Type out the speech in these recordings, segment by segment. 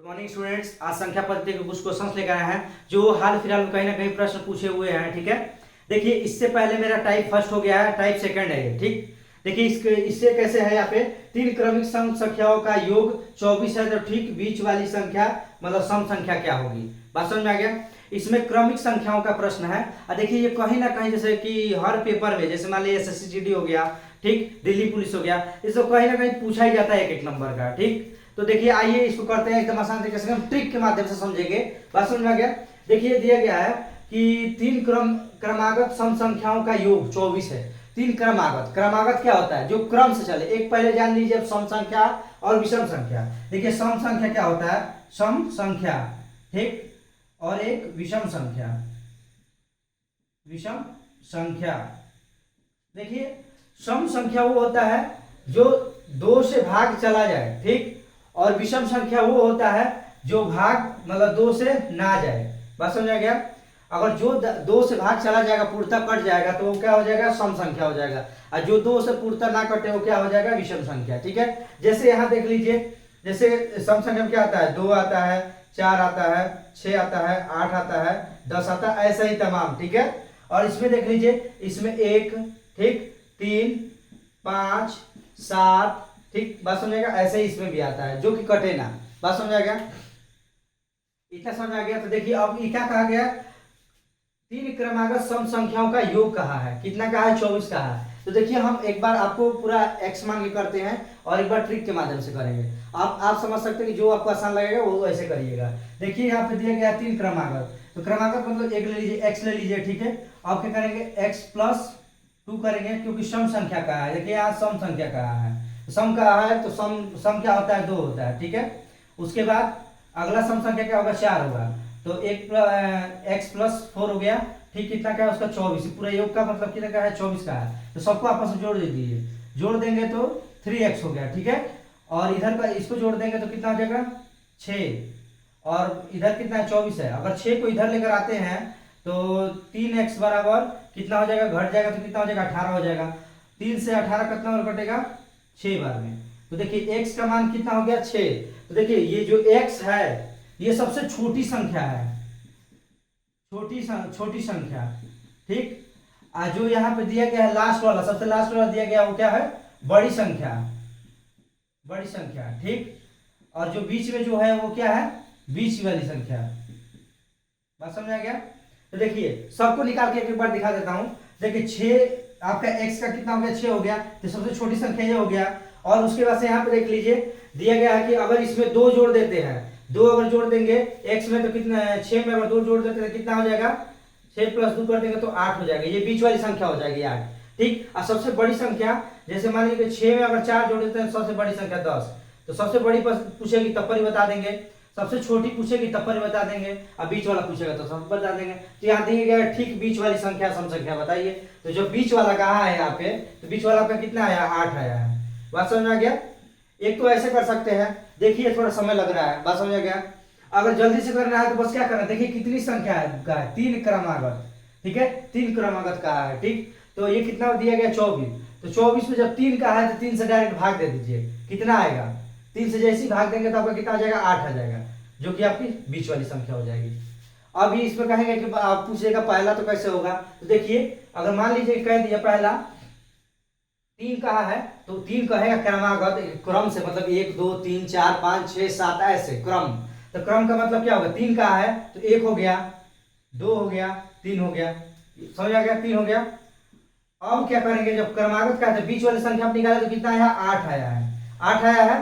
Morning students, आज संख्या पद्धति के कुछ क्वेश्चंस लेकर आए हैं जो हाल फिलहाल में कहीं ना कहीं प्रश्न पूछे हुए हैं। ठीक है, देखिए इससे पहले मेरा टाइप फर्स्ट हो गया है, टाइप सेकंड है ये। ठीक, देखिए इससे कैसे है, यहाँ पे तीन क्रमिक सम संख्याओं का योग 24 है, तो ठीक बीच वाली संख्या मतलब सम संख्या क्या होगी। बात समझ में आ गया। इसमें क्रमिक संख्याओं का प्रश्न है और देखिए ये कहीं ना कहीं जैसे कि हर पेपर में, जैसे मान लीजिए SSC हो गया, ठीक, दिल्ली पुलिस हो गया, इसको कहीं ना कहीं पूछा ही जाता है एक एक नंबर का। ठीक, तो देखिए आइए इसको करते हैं एकदम आसान तरीके से, हम ट्रिक के माध्यम से समझेंगे। बात समझ में आ गया। देखिए दिया गया है कि तीन क्रमागत सम संख्याओं का योग 24 है। तीन क्रमागत क्या होता है, जो क्रम से चले। एक पहले जान लीजिए सम संख्या और विषम संख्या। देखिए सम संख्या क्या होता है, सम संख्या, ठीक, और एक विषम संख्या। विषम संख्या, देखिए सम संख्या वो होता है जो दो से भाग चला जाए, ठीक, और विषम संख्या वो होता है जो भाग मतलब दो से ना जाए। बात समझ आ गया। अगर जो दो से भाग चला जाएगा, पूर्णतः कट जाएगा, तो वो क्या हो जाएगा, सम संख्या हो जाएगा। और जो दो से पूर्णतः ना कटे वो क्या हो जाएगा, विषम संख्या। ठीक है, जैसे यहाँ देख लीजिए, जैसे सम संख्या में क्या आता है, 2 आता है, 4 आता है, 6 आता है, 8 आता है, 10 आता है, ऐसा ही तमाम। ठीक है, और इसमें देख लीजिए, इसमें 1, ठीक, 3, 5, 7, ठीक, बात समझेगा। ऐसे ही इसमें भी आता है जो कि कटे ना। बात समझ आ गया, इतना समझ आ गया। तो देखिए अब ये क्या कहा गया, तीन क्रमागत सम संख्याओं का योग कहा है। कितना कहा है, 24 कहा है। तो देखिए हम एक बार आपको पूरा x मान के करते हैं और एक बार ट्रिक के माध्यम से करेंगे। आप समझ सकते हैं कि जो आपको आसान लगेगा वो ऐसे करिएगा। देखिए यहाँ पे दिया गया है तीन क्रमागत, तो क्रमागत मतलब एक ले लीजिए, x ले लीजिए, ठीक है। आप क्या करेंगे, x+2 करेंगे क्योंकि सम संख्या कहा है। देखिए यहाँ सम संख्या कहा है, सम कहा है तो सम क्या होता है, 2 होता है। ठीक है, उसके बाद अगला सम संख्या क्या होगा, 4 होगा, तो x+4 हो गया, ठीक, कितना क्या है उसका 24। पूरा योग का मतलब कितना का है, 24 का है। तो सबको आपस में जोड़ दीजिए, जोड़ देंगे तो 3x हो गया, ठीक है। और इधर का इसको जोड़ देंगे तो कितना हो जाएगा, 6, और इधर कितना है, 24 है। अगर 6 को इधर लेकर आते हैं तो 3x बराबर कितना हो जाएगा, घट जाएगा तो कितना हो जाएगा, 18 हो जाएगा। 3 से 18 कितना और कटेगा, 6 बार में। तो देखिए x का मान कितना हो गया, 6। तो देखिए ये जो x है ये सबसे छोटी संख्या है, छोटी संख्या, ठीक। आज जो यहाँ पे दिया गया है लास्ट वाला, सबसे लास्ट वाला दिया गया वो क्या है, बड़ी संख्या, ठीक। और जो बीच में जो है वो क्या है, बीच वाली संख्या। बात समझ आ गया। तो देखिए सबको निकाल के एक बार दिखा देता हूं। देखिए 6 आपका x का कितना हो गया, 6 हो गया, तो सबसे छोटी संख्या ये हो गया। और उसके बाद से यहाँ पे देख लीजिए दिया गया है कि अगर इसमें 2 जोड़ देते हैं, 2 अगर जोड़ देंगे x में तो कितना, 6 में अगर 2 जोड़ देते हैं कितना हो जाएगा, 6+2 कर देंगे तो 8 हो जाएगा। ये बीच वाली संख्या हो जाएगी 8, ठीक। और सबसे बड़ी संख्या, जैसे मान लीजिए 6 में अगर 4 जोड़ देते हैं सबसे बड़ी संख्या 10, तो सबसे बड़ी पूछेगी तब पर ही बता देंगे, सबसे छोटी पूछेगी तब पर ही बता देंगे, और बीच वाला पूछेगा तो सब बता देंगे। तो यहाँ दिया गया ठीक बीच वाली संख्या सम संख्या बताइए। तो जो बीच वाला कहा है यहाँ पे, तो बीच वाला आपका कितना आया, 8 आया है। बात समझ में आ गया। एक तो ऐसे कर सकते हैं, देखिए थोड़ा समय लग रहा है। बात समझ आ गया। अगर जल्दी से करना है तो बस क्या करना है, देखिए कितनी संख्या है का है, 3 क्रमागत, ठीक है, 3 क्रमागत का है, ठीक। तो ये कितना दिया गया, 24। तो 24 में जब 3 का है तो 3 से डायरेक्ट भाग दे दीजिए, कितना आएगा, 3 से जैसे ही भाग देंगे तो आपका कितना आ जाएगा, 8 आ जाएगा, जो कि आपकी बीच वाली संख्या हो जाएगी। अब इसमें कहेंगे कि आप पूछेगा पहला तो कैसे होगा। तो देखिए अगर मान लीजिए कह दिया पहला 3 कहा है, तो 3 कहेगा क्रमागत, क्रम से, मतलब 1 2 3 4 5 6 7 ऐसे क्रम। तो क्रम का मतलब क्या होगा, 3 कहा है तो 1 हो गया, 2 हो गया, 3 हो गया, समझ आ गया, 3 हो गया। अब क्या करेंगे, जब क्रमागत का है तो बीच वाली संख्या आप निकाले तो कितना आया, 8 आया है, 8 आया है,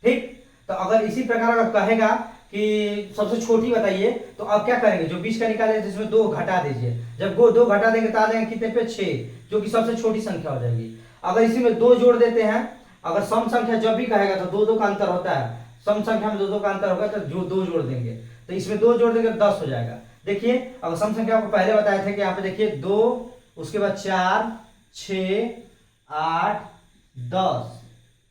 ठीक। तो अगर इसी प्रकार अगर कहेगा कि सबसे छोटी बताइए, तो अब क्या करेंगे, जो बीच का निकाले जिसमें 2 घटा दीजिए, जब 2 घटा देंगे तो आ जाएंगे कितने पे, 6, जो कि सबसे छोटी संख्या हो जाएगी। अगर इसी में 2 जोड़ देते हैं, अगर सम संख्या जब भी कहेगा तो 2 2 का अंतर होता है, सम संख्या में 2 2 का अंतर होगा, तो जो 2 जोड़ देंगे, तो इसमें 2 जोड़ देंगे तो 10 हो जाएगा। देखिए अगर सम संख्या आपको पहले बताए थे कि यहाँ पे देखिए 2, उसके बाद 4 6 8 10,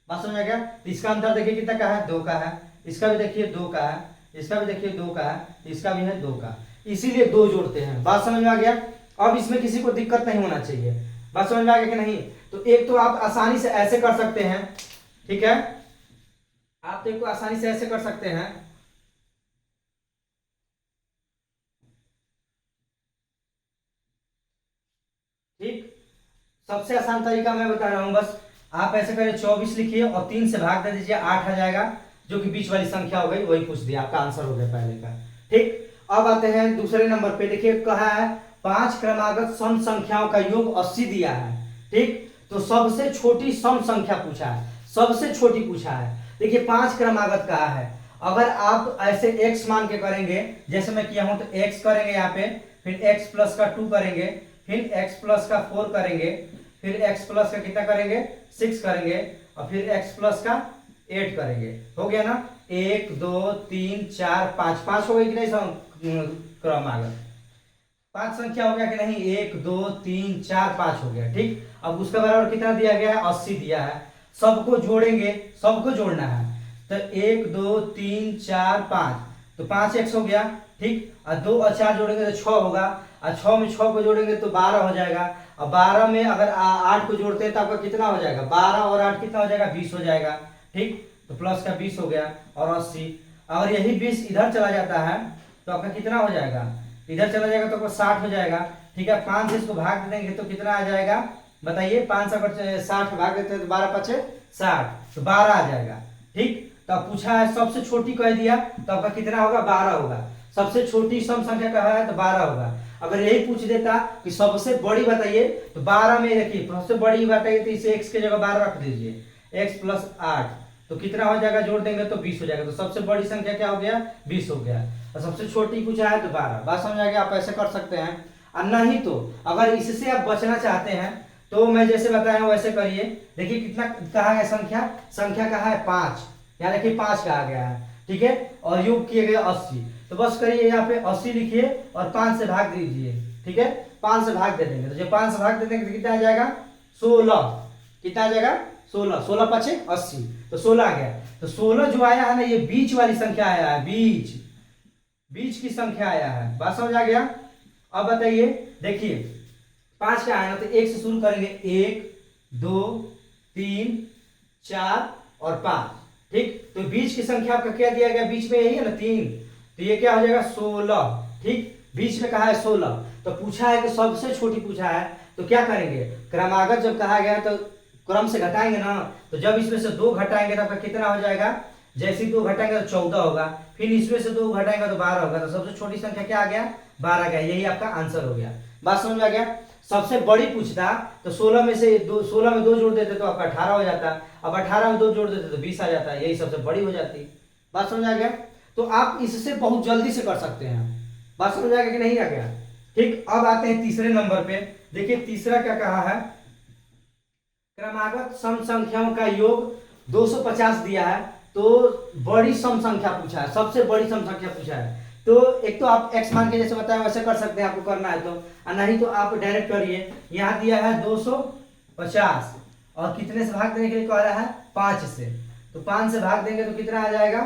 बात समझ आ गया। तो इसका अंतर देखिए कितना का है, 2 का है, इसका भी देखिए 2 का है, इसका भी देखिए 2 का है, इसका भी है 2 का, इसीलिए 2 जोड़ते हैं। बात समझ में आ गया। अब इसमें किसी को दिक्कत नहीं होना चाहिए। बात समझ में आ गया कि नहीं। तो एक तो आप आसानी से ऐसे कर सकते हैं, ठीक है, आप तो एक को आसानी से ऐसे कर सकते हैं, ठीक, सबसे आसान तरीका मैं बता रहा हूं, बस आप ऐसे करिए 24 लिखिए और 3 से भाग दे दीजिए, 8 आ जाएगा, जो कि बीच वाली संख्या हो गई, वही पूछ दिया, आपका आंसर हो गया पहले का। ठीक, अब आते हैं दूसरे नंबर पे। देखिए कहा है 5 क्रमागत सम संख्याओं का योग 80 दिया है। ठीक, तो सबसे छोटी सम संख्या पूछा है, सबसे छोटी पूछा है। देखिए 5 क्रमागत कहा है, अगर आप ऐसे x मान के करेंगे, जैसे मैं किया हूं, तो x करेंगे यहाँ पे, फिर x प्लस का 2 करेंगे, फिर x प्लस का 4 करेंगे, फिर x प्लस का कितना करेंगे 6 करेंगे, और फिर x प्लस का 8 करेंगे। हो गया ना, 1 2 3 4 5, 5 हो गई कि नहीं क्रमागत, 5 संख्या हो गया कि नहीं, 1 2 3 4 5 हो गया। ठीक, अब उसका बराबर कितना दिया गया है, 80 दिया है। सबको जोड़ेंगे, सबको जोड़ना है, तो 1 2 3 4 5, तो 5x हो गया। ठीक, और 2 और 4 जोड़ेंगे तो 6 होगा, और 6 में 6 को जोड़ेंगे तो 12 हो जाएगा, और 12 में अगर 8 को जोड़ते हैं तो आपका कितना हो जाएगा, 12 और 8 कितना हो जाएगा, 20 हो जाएगा। ठीक, तो प्लस का 20 हो गया, और 80, अगर यही 20 इधर चला जाता है तो आपका कितना हो जाएगा, इधर चला जाएगा तो आपका 60 हो जाएगा। ठीक है, 5 से इसको भाग दे देंगे तो कितना आ जाएगा, बताइए, 5 से अगर 60 भाग देते हैं तो 12 पचे 60, तो 12 आ जाएगा। ठीक, तो अब पूछा है सबसे छोटी कह दिया, तो आपका कितना होगा, 12 होगा। सबसे छोटी सम संख्या कहा है तो 12 होगा। अगर यही पूछ देता कि सबसे बड़ी बताइए, तो 12 में देखिए सबसे बड़ी बताइए, तो इसे x की जगह 12 रख दीजिए, x प्लस 8, तो कितना हो जाएगा, जोड़ देंगे तो 20 हो जाएगा। तो सबसे बड़ी संख्या क्या हो गया, 20 हो गया, और सबसे छोटी पूछा है तो 12। बात समझ आ गया, आप ऐसे कर सकते हैं। और नहीं तो अगर इससे आप बचना चाहते हैं तो मैं जैसे बताया हूं वैसे करिए। देखिए कितना कहा गया, संख्या संख्या कहा है 5, यहाँ देखिए 5 कहा गया है। ठीक है, और योग किए गए 80, तो बस करिए यहाँ पे 80 लिखिए और 5 से भाग दीजिए। ठीक है, 5 से भाग दे देंगे, तो जब 5 से भाग दे देंगे तो कितना आ जाएगा, 16, कितना आ जाएगा, 16, 16 पचे 80, तो 16 आ गया। तो 16 जो आया है ना, ये बीच वाली संख्या आया है, बीच बीच की संख्या आया है। बात समझ आ गया। अब बताइए, देखिए 5 का आया ना, तो 1 से शुरू करेंगे, 1 2 3 4 और 5। ठीक, तो बीच की संख्या आपका क्या दिया गया, बीच में यही है ना 3, तो ये क्या हो जाएगा 16। ठीक, बीच में कहा है 16, तो पूछा है कि सबसे छोटी पूछा है, तो क्या करेंगे, क्रमागत जब कहा गया तो क्रम से घटाएंगे ना, तो जब इसमें से 2 घटाएंगे तो आपका कितना हो जाएगा, जैसे 2 घटाएंगे तो 14 होगा, फिर इसमें से 2 घटाएंगे तो 12 होगा, तो सबसे छोटी संख्या क्या आ गया, 12 गया, यही आपका आंसर हो गया। बात समझ आ गया। सबसे बड़ी पूछता तो 16 में से 16 में 2 जोड़ देते तो आपका 18 हो जाता, अब 18 में 2 जोड़ देते तो 20 आ जाता, यही सबसे बड़ी हो जाती। बात समझ आ गया। तो आप इससे बहुत जल्दी से कर सकते हैं। बात समझ आ गया कि नहीं आ गया। ठीक, अब आते हैं तीसरे नंबर पे। देखिए तीसरा क्या कहा है, क्रमागत सम संख्याओं का योग 250 दिया है, तो बड़ी सम संख्या पूछा है, सबसे बड़ी सम संख्या पूछा है। तो एक तो आप x मान के जैसे बताया वैसे कर सकते हैं, आपको करना है तो, नहीं तो आप डायरेक्ट करिए। यहाँ दिया है 250 और कितने से भाग देने के लिए कह रहा है, 5 से, तो 5 से भाग देंगे तो कितना आ जाएगा,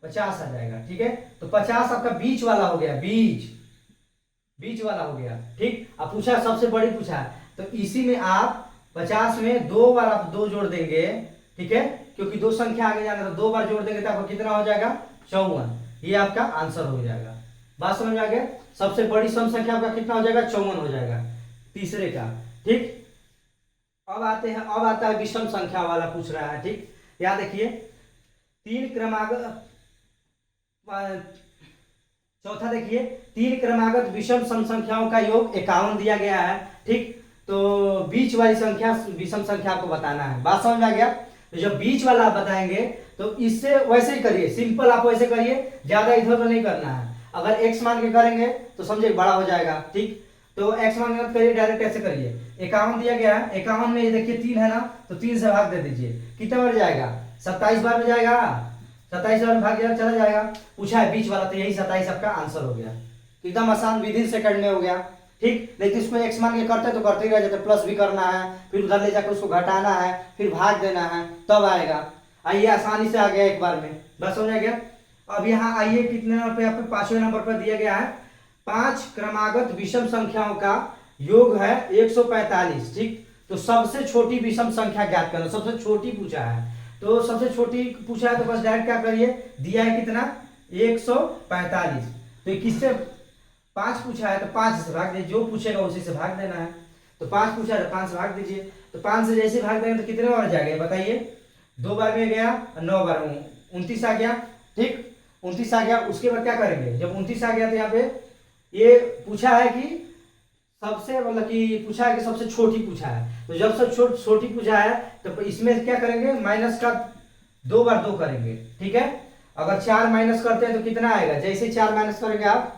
50 आ जाएगा। ठीक है, तो 50 आपका बीच वाला हो गया, बीच वाला हो गया। ठीक, अब पूछा सबसे बड़ी पूछा है, तो इसी में आप 50 में 2 बार आप 2 जोड़ देंगे। ठीक है, क्योंकि 2 संख्या आगे जाना, तो 2 बार जोड़ देंगे तो आपको कितना हो जाएगा, 54, ये आपका आंसर हो जाएगा। बात समझ में आ गया। सबसे बड़ी सम संख्या आपका कितना हो जाएगा, 54 हो जाएगा तीसरे का। ठीक, अब आते हैं, अब आता है विषम संख्या वाला पूछ रहा है। ठीक, याद देखिए 3 क्रमागत, चौथा देखिए 3 क्रमागत विषम सम संख्याओं का योग 51 दिया गया है। ठीक, तो बीच वाली संख्या विषम संख्या आपको बताना है। बात समझ में आ गया। तो जब बीच वाला आप बताएंगे तो इससे वैसे ही करिए, सिंपल आप वैसे करिए, ज्यादा इधर उधर नहीं करना है। अगर x मान के करेंगे तो समझे बड़ा हो जाएगा। ठीक, तो x मान के मत करिए, डायरेक्ट ऐसे करिए। 51 दिया गया है, 51 में ये देखिए 3 है ना, तो 3 से भाग दे दीजिए, कितना बार जाएगा, 27 बार में जाएगा, 27 बार में भाग जाएगा, चला जाएगा। पूछा है बीच वाला, तो यही 27 आपका आंसर हो गया। एकदम आसान, विदिन सेकंड में हो गया। ठीक, नहीं तो इसको x मान के करते तो करते ही रह जाते, प्लस भी करना है, फिर उधर ले जाकर उसको घटाना है, फिर भाग देना है, तब आएगा। आइए आसानी से आ गया एक बार में, बस समझ आ गया। अब यहाँ आइए कितने नंबर पे, आपको 5वें नंबर पर दिया गया है 5 क्रमागत विषम संख्याओं का योग है 145। ठीक, तो सबसे छोटी विषम संख्या ज्ञात करना, सबसे छोटी पूछा है, तो सबसे छोटी पूछा है तो बस डायरेक्ट क्या करिए, दिया है कितना 145, तो किससे 5 पूछा है तो 5 से भाग दे, जो पूछेगा उसी से भाग देना है। तो 5 पूछा है, 5 से भाग दीजिए। तो 5 से जैसे भाग देंगे तो कितने बार जाएगा बताइए? 2 बार में गया, 9 बार में 29 आ गया। ठीक, 29 आ गया। उसके बाद क्या करेंगे? जब 29 आ गया तो यहाँ पे ये पूछा है कि सबसे, मतलब कि पूछा है कि सबसे छोटी पूछा है। तो जब सब छोटी पूछा है तो इसमें क्या करेंगे? माइनस का 2 बार 2 करेंगे। ठीक है, अगर 4 माइनस करते हैं तो कितना आएगा? जैसे 4 माइनस करेंगे आप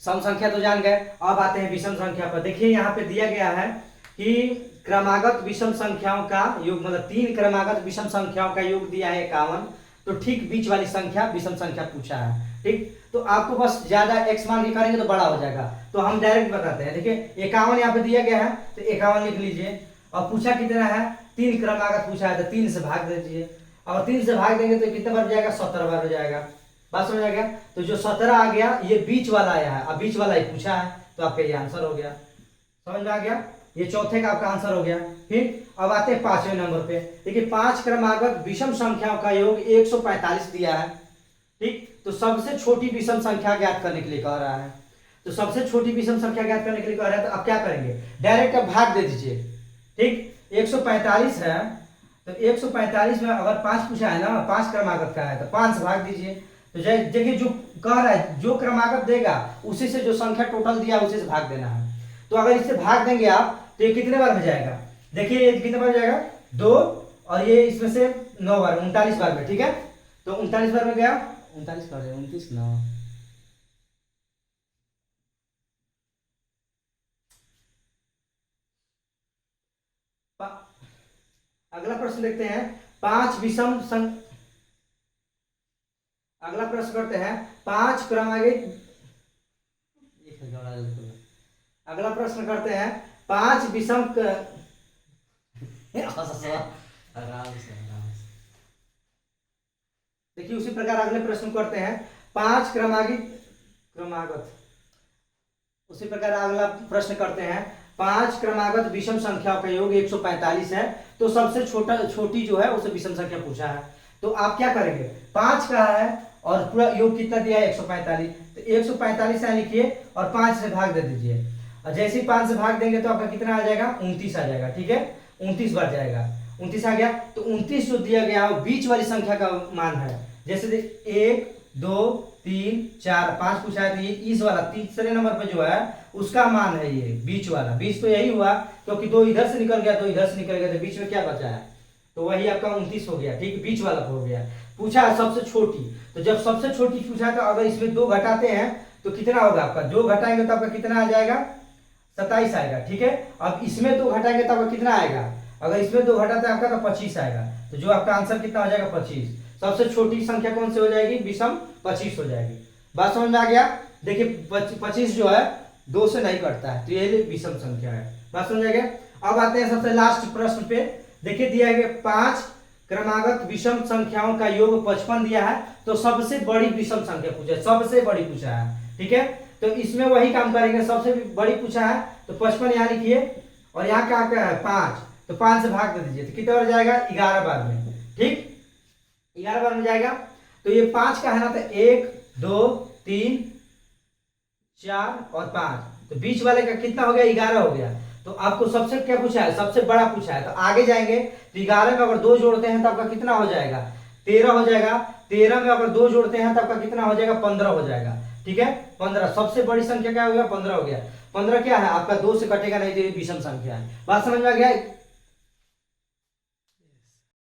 सम संख्या तो जान गए। अब आते हैं विषम संख्या पर। देखिए यहाँ पे दिया गया है कि क्रमागत विषम संख्याओं का योग, मतलब 3 क्रमागत विषम संख्याओं का योग दिया है 51। तो ठीक बीच वाली संख्या विषम संख्या पूछा है। ठीक, तो आपको बस ज्यादा x मान के करेंगे तो बड़ा हो जाएगा, तो हम डायरेक्ट बताते हैं। देखिए 51 यहाँ पे दिया गया है तो 51 लिख लीजिए। और पूछा कितना है? 3 क्रमागत पूछा है तो 3 से भाग दीजिए। और 3 से भाग देंगे तो कितने बार हो जाएगा? 17 बार हो जाएगा। बात समझ आ गया? तो जो 17 आ गया ये बीच वाला आया है, अब बीच वाला ही पूछा है तो आपका ये आंसर हो गया। समझ में आ गया? ये चौथे का आपका आंसर हो गया। फिर अब आते हैं 5वें नंबर पे। देखिए 5 क्रमागत विषम संख्याओं का योग 145 दिया है। ठीक, तो सबसे छोटी विषम संख्या ज्ञात करने के लिए कह रहा है। तो सबसे छोटी विषम संख्या ज्ञात करने के लिए कह रहा है, तो अब क्या करेंगे? डायरेक्ट अब भाग दे दीजिए। ठीक, 145 है तो 145 में अगर 5 पूछा है ना, 5 क्रमागत का है तो 5 से भाग दीजिए। तो देखिए जो कह रहा है जो क्रमागत देगा उसी से जो संख्या टोटल दिया उसी से भाग देना है। तो अगर इससे भाग देंगे आप तो ये कितने बार हो जाएगा? देखिए ये कितने बार हो जाएगा? 2, और ये इसमें से 9 बार, 39 बार में। ठीक है, तो 39 बार में गया, 39 कर 29 9। अगला प्रश्न देखते हैं। 5 विषम अगला प्रश्न करते हैं 5 क्रमागत। अगला प्रश्न करते हैं 5 विषम देखिए उसी प्रकार अगले प्रश्न करते हैं 5 क्रमागत। उसी प्रकार अगला प्रश्न करते हैं 5 क्रमागत विषम संख्याओं का योग 145 है। तो सबसे छोटी जो है उसे विषम संख्या पूछा है। तो आप क्या करेंगे? 5 का है और पूरा योग कितना दिया है? 145। तो 145 यहाँ लिखिए और 5 से भाग दे दीजिए। और जैसे ही 5 से भाग देंगे तो आपका कितना आ जाएगा? 29 आ जाएगा। ठीक है, 29 बार जाएगा। 29 आ गया। तो 29 जो दिया गया वो बीच वाली संख्या का मान है। जैसे 1 2 3 4 5 पूछा है तो ये इस वाला तीसरे नंबर पे जो है उसका मान है ये बीच वाला। बीच तो यही हुआ क्योंकि 2 इधर से निकल गया, 2 इधर से निकल गया, तो बीच में क्या बचा है? तो वही आपका 29 हो गया। ठीक, बीच वाला हो गया। पूछा है सबसे छोटी, तो जब सबसे छोटी पूछा है तो अगर इसमें 2 घटाते हैं तो कितना होगा आपका? 2 घटाएंगे तो आपका कितना आ जाएगा? 27 आएगा। ठीक है, अब इसमें 2 घटाएंगे तो आपका कितना आएगा? अगर इसमें 2 घटाते हैं आपका तो 25 आएगा। तो जो आपका आंसर कितना हो जाएगा? 25। सबसे छोटी संख्या कौन सी हो जाएगी? विषम 25 हो जाएगी। बात समझ में आ गया? देखिए 25 जो है 2 से नहीं कटता है तो ये विषम संख्या है। बात समझ आ गया? अब आते हैं सबसे लास्ट प्रश्न पे। देखिए दिया गया 5 क्रमागत विषम संख्याओं का योग 55 दिया है। तो सबसे बड़ी विषम संख्या पूछा है, सबसे बड़ी पूछा है। ठीक है, तो इसमें वही काम करेंगे। सबसे बड़ी पूछा है तो 55 यहाँ लिखिए और यहाँ क्या है? 5। तो 5 से भाग दे दीजिए तो कितने बार जाएगा? 11 बार में। ठीक, 11 बार में जाएगा। तो ये 5 का है ना, तो 1 2 3 4 और 5, तो बीच वाले का कितना हो गया? 11 हो गया। तो आपको सबसे क्या पूछा है? सबसे बड़ा पूछा है। तो आगे जाएंगे तो 11 में अगर 2 जोड़ते हैं तो आपका कितना हो जाएगा? 13 हो जाएगा। 13 में अगर 2 जोड़ते हैं तो आपका कितना हो जाएगा? 15 हो जाएगा। ठीक है, 15 सबसे बड़ी संख्या क्या हो गया? 15 हो गया। 15 क्या है आपका? 2 से कटेगा नहीं तो ये विषम संख्या है। बात समझ में आ गया?